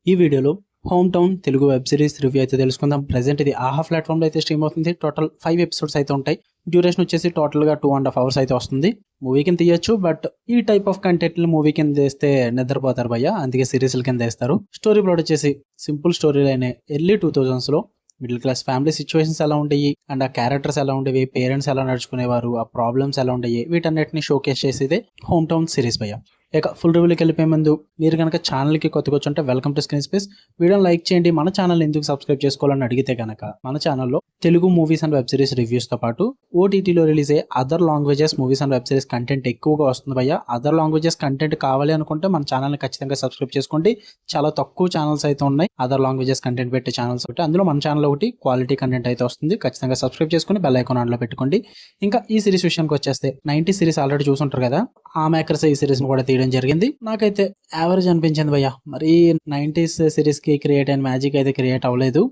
ఈ వీడియోలో home town Telugu web series review అయితే తెలుసుకుందాం. ప్రెజెంట్ ఇది ఆహా ప్లాట్ఫామ్లో అయితే స్ట్రీమ్ అవుతుంది. టోటల్ 5 ఎపిసోడ్స్ అయితే ఉంటాయి. డ్యూరేషన్ వచ్చేసి టోటల్గా 2.5 hours అయితే వస్తుంది. మూవీ కింద తీయచ్చు, బట్ ఈ టైప్ ఆఫ్ కంటెంట్లు మూవీ కింద తీస్తే నిద్రపోతారు భయ్య, అందుకే సిరీస్ల కింద వేస్తారు. స్టోరీ ప్లాట్ వచ్చేసి సింపుల్ స్టోరీ లైనే. Early 2000s middle class family situations ఎలా ఉండేవి అండ్ ఆ క్యారెక్టర్స్ ఎలా ఉండేవి, పేరెంట్స్ ఎలా నడుచుకునేవారు, ఆ ప్రాబ్లమ్స్ ఎలా ఉండేవి, వీటన్నిటిని షోకేస్ చేసేదే హోమ్ టౌన్ సిరీస్ భయ్య. ఇక ఫుల్ రివ్యూలోకి వెళ్ళిపోయే ముందు మీరు కనుక ఛానల్కి కొత్తగా వచ్చుంటే వెల్కమ్ టు స్క్రీన్ స్పేస్. వీడియోని లైక్ చేయండి. మన ఛానల్ ఎందుకు సబ్స్క్రైబ్ చేసుకోవాలని అడిగితే కనుక మన ఛానల్లో Telugu movies and web series రివ్యూస్తో పాటు ఓటీటీలో రిలీజ్ అయ్యే other languages movies and web series content ఎక్కువగా వస్తుంది భయ్య. అదర్ లాంగ్వేజెస్ కంటెంట్ కావాలి అనుకుంటే మన ఛానల్ని ఖచ్చితంగా సబ్స్క్రైబ్ చేసుకోండి. చాలా తక్కువ ఛానల్స్ అయితే ఉన్నాయి అదర్ లాంగ్వేజెస్ కంటెంట్ పెట్టే ఛానల్స్ ఒకటి. అందులో మన ఛానల్ ఒకటి క్వాలిటీ కంటెంట్ అయితే వస్తుంది. ఖచ్చితంగా సబ్స్క్రైబ్ చేసుకుని బెల్ ఐకాన్ ఆన్లో పెట్టుకోండి. ఇంకా ఈ సిరీస్ విషయానికి వచ్చేస్తే 90s సిరీస్ ఆల్రెడీ చూసుంటారు కదా, ఆ మేకర్స్ ఈ సిరీస్ కూడా తీయడం జరిగింది. నాకైతే యావరేజ్ అనిపించింది భయ్య. మరి 90s సిరీస్ కి క్రియేట్ అయిన మ్యాజిక్ అయితే క్రియేట్ అవ్వలేదు,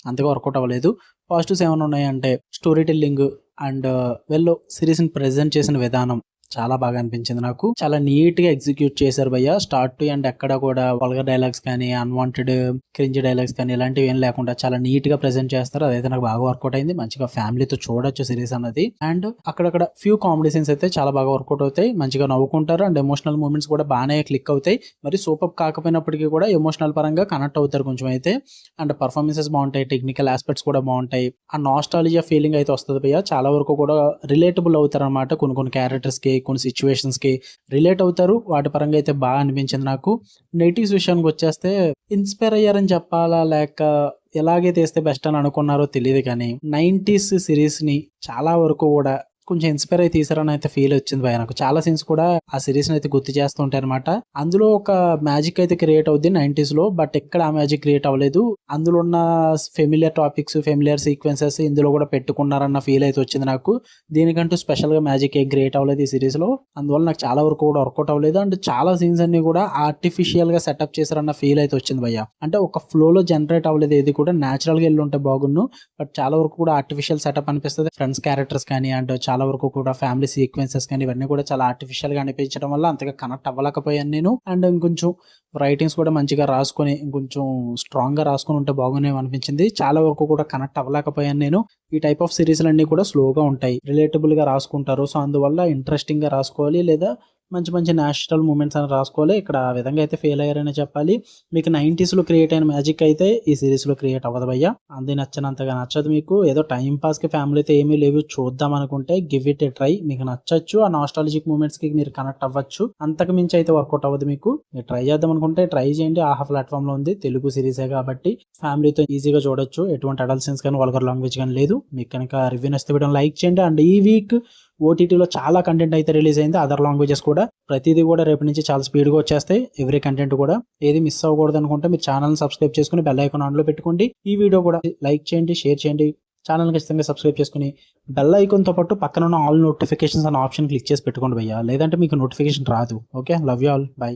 అంతగా వర్కౌట్ అవ్వలేదు. పాజిటివ్స్ ఏమైనా ఉన్నాయంటే స్టోరీ టెల్లింగ్ అండ్ వెల్లో సిరీస్ ని ప్రెజెంట్ చేసిన విధానం చాలా బాగా అనిపించింది. నాకు చాలా నీట్ గా ఎగ్జిక్యూట్ చేశారు భయ్య. స్టార్ట్ టు ఎండ్ ఎక్కడ కూడా వల్గర్ డైలాగ్స్ కానీ అన్వాంటెడ్ క్రింజ్ డైలాగ్స్ కానీ ఇలాంటివి ఏం లేకుండా చాలా నీట్ గా ప్రెజెంట్ చేస్తారు. అదైతే నాకు బాగా వర్కౌట్ అయింది. మంచిగా ఫ్యామిలీతో చూడొచ్చు సిరీస్ అన్నది. అండ్ అక్కడక్కడ ఫ్యూ కామెడీ సీన్స్ అయితే చాలా బాగా వర్కౌట్ అవుతాయి. మంచిగా నవ్వుకుంటారు అండ్ ఎమోషనల్ మూమెంట్స్ కూడా బాగానే క్లిక్ అవుతాయి. మరి సూపర్ కాకపోయినప్పటికీ కూడా ఎమోషనల్ పరంగా కనెక్ట్ అవుతారు కొంచెం అయితే. అండ్ పర్ఫార్మెన్సెస్ బాగుంటాయి, టెక్నికల్ ఆస్పెక్ట్స్ కూడా బాగుంటాయి. ఆ నాస్టాలజియా ఫీలింగ్ అయితే వస్తుంది భయ్య. చాలా వరకు కూడా రిలేటబుల్ అవుతారు అనమాట. కొన్ని క్యారెక్టర్స్ కి కొన్ని సిచ్యువేషన్స్ కి రిలేట్ అవుతారు. వాటి పరంగా అయితే బాగా అనిపించింది నాకు. నెగిటివ్స్ విషయానికి వచ్చేస్తే ఇన్స్పైర్ అయ్యారని చెప్పాలా లేక ఎలాగే తీస్తే బెస్ట్ అని అనుకున్నారో తెలియదు, కానీ 90s సిరీస్ ని చాలా వరకు కూడా కొంచెం ఇన్స్పైర్ అయి తీసారని అయితే ఫీల్ వచ్చింది భయ. నాకు చాలా సీన్స్ కూడా ఆ సిరీస్ అయితే గుర్తు చేస్తుంటాయి అనమాట. అందులో ఒక మ్యాజిక్ అయితే క్రియేట్ అవుద్ది 90s లో, బట్ ఎక్కడ ఆ మ్యాజిక్ క్రియేట్ అవ్వలేదు. అందులో ఉన్న ఫెమిలియర్ టాపిక్స్, ఫెమిలియర్ సీక్వెన్సెస్ ఇందులో కూడా పెట్టుకున్నారన్న ఫీల్ అయితే వచ్చింది నాకు. దీనికంటూ స్పెషల్ గా మ్యాజిక్ ఏం క్రియేట్ అవ్వలేదు ఈ సిరీస్ లో. అందువల్ల నాకు చాలా వరకు కూడా వర్కౌట్ అవ్వలేదు. అండ్ చాలా సీన్స్ అన్ని కూడా ఆర్టిఫిషియల్ గా సెటప్ చేశారన్న ఫీల్ అయితే వచ్చింది భయ్య. అంటే ఒక ఫ్లో లో జనరేట్ అవ్వలేదు, ఏది కూడా న్యాచురల్ గా వెళ్ళి ఉంటే బాగున్ను. బట్ చాలా వరకు కూడా ఆర్టిఫిషియల్ సెటప్ అనిపిస్తుంది. ఫ్రెండ్స్ క్యారెక్టర్స్ కానీ అండ్ చాలా వరకు కూడా ఫ్యామిలీ సీక్వెన్సెస్ కానీ ఇవన్నీ కూడా చాలా ఆర్టిఫిషియల్ గా అనిపించడం వల్ల అంతగా కనెక్ట్ అవ్వలేకపోయాను నేను. అండ్ ఇంకొంచెం రైటింగ్స్ కూడా మంచిగా రాసుకొని ఇంకొంచెం స్ట్రాంగ్ గా రాసుకొని ఉంటే బాగునేవి అనిపించింది. చాలా వరకు కూడా కనెక్ట్ అవ్వలేకపోయాను నేను. ఈ టైప్ ఆఫ్ సిరీస్ అన్ని కూడా స్లోగా ఉంటాయి, రిలేటబుల్ గా రాసుకుంటారు. సో అందువల్ల ఇంట్రెస్టింగ్ గా రాసుకోవాలి లేదా మంచి మంచి నేచురల్ మూమెంట్స్ అని రాసుకోవాలి. ఇక్కడ ఆ విధంగా అయితే ఫెయిల్ అయ్యారని చెప్పాలి. మీకు 90s లో క్రియేట్ అయిన మ్యాజిక్ అయితే ఈ సిరీస్ లో క్రియేట్ అవ్వదు భయ్య. అది నచ్చనంతగా నచ్చదు మీకు. ఏదో టైం పాస్ కి ఫ్యామిలీతో ఏమీ లేవు చూద్దాం అనుకుంటే గివ్ ఇట్ ఏ ట్రై. మీకు నచ్చచ్చు, ఆ నాస్టాలజిక్ మూమెంట్స్ కి మీరు కనెక్ట్ అవ్వచ్చు. అంతకు మించి అయితే వర్కౌట్ అవ్వదు మీకు. మీరు ట్రై చేద్దాం అనుకుంటే ట్రై చేయండి. ఆహా ప్లాట్ఫామ్ లో ఉంది, తెలుగు సిరీసే కాబట్టి ఫ్యామిలీతో ఈజీగా చూడొచ్చు. ఎటువంటి అడల్ట్ సీన్స్ కానీ వల్గర్ లాంగ్వేజ్ కానీ లేదు. మీకు కనుక రివ్యూ నచ్చితే వీడియో లైక్ చేయండి. అండ్ ఈ వీక్ ఓటీటీలో చాలా కంటెంట్ అయితే రిలీజ్ అయింది, అదర్ లాంగ్వేజెస్ కూడా. ప్రతిదీ కూడా రేపు నుంచి చాలా స్పీడ్గా వచ్చేస్తాయి. ఎవ్రీ కంటెంట్ కూడా ఏది మిస్ అవ్వకూడదు అనుకుంటే మీరు ఛానల్ సబ్స్క్రైబ్ చేసుకుని బెల్ ఐకాన్ ఆన్లో పెట్టుకోండి. ఈ వీడియో కూడా లైక్ చేయండి, షేర్ చేయండి. ఛానల్ ఖచ్చితంగా సబ్స్క్రైబ్ చేసుకుని బెల్ ఐకాన్తో పాటు పక్కన ఉన్న ఆల్ నోటిఫికేషన్స్ అనే ఆప్షన్ క్లిక్ చేసి పెట్టుకోండి భయ్య, లేదంటే మీకు నోటిఫికేషన్ రాదు. Okay, love you all, by.